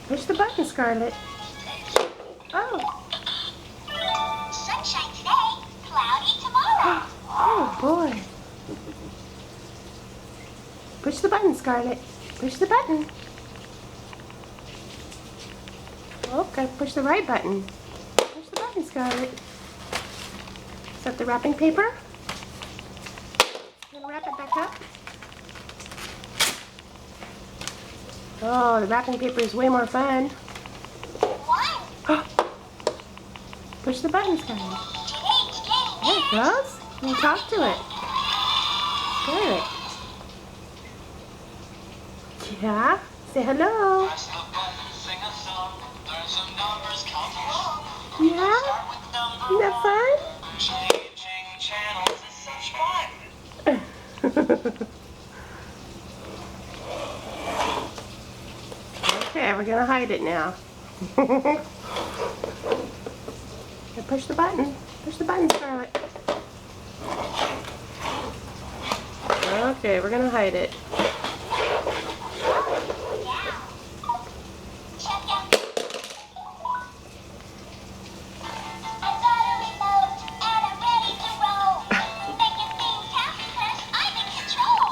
Push the button, Scarlett. Oh. Sunshine today, cloudy tomorrow. Oh boy. Push the button, Scarlett. Push the button. Okay, push the right button. Push the button, Scarlett. Is that the wrapping paper? You gonna wrap it back up? Oh, the wrapping paper is way more fun. One. Push the button, Scarlett. Today. There it goes. You can talk to it. Scarlett. Yeah? Say hello. Press the button, sing a song, learn some numbers, count along. Yeah? Start with number Isn't that fun? one. Changing channels is such fun. Okay, we're gonna hide it now. Okay, push the button. Push the button, Scarlett. Okay, we're gonna hide it. Check out. I've got a remote and I'm ready to roll. Making things happen 'cause I'm in control.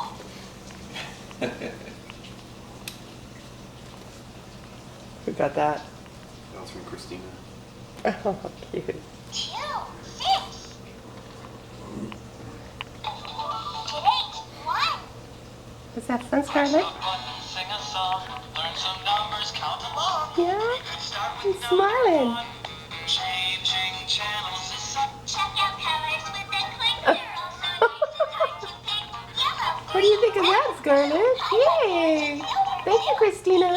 Who got that? That was from Christina. Oh, cute. 2, 6. Today, 1. Was that fun, Press the Scarlett? button, sing a song, learn some numbers, count along. Yeah? We could start He's with number smiling. one. Changing channels is such Check out colors with the click. They're all so nice and hard to pick. Yellow. What do you think of that, Scarlett? Yay! Thank you, Christina.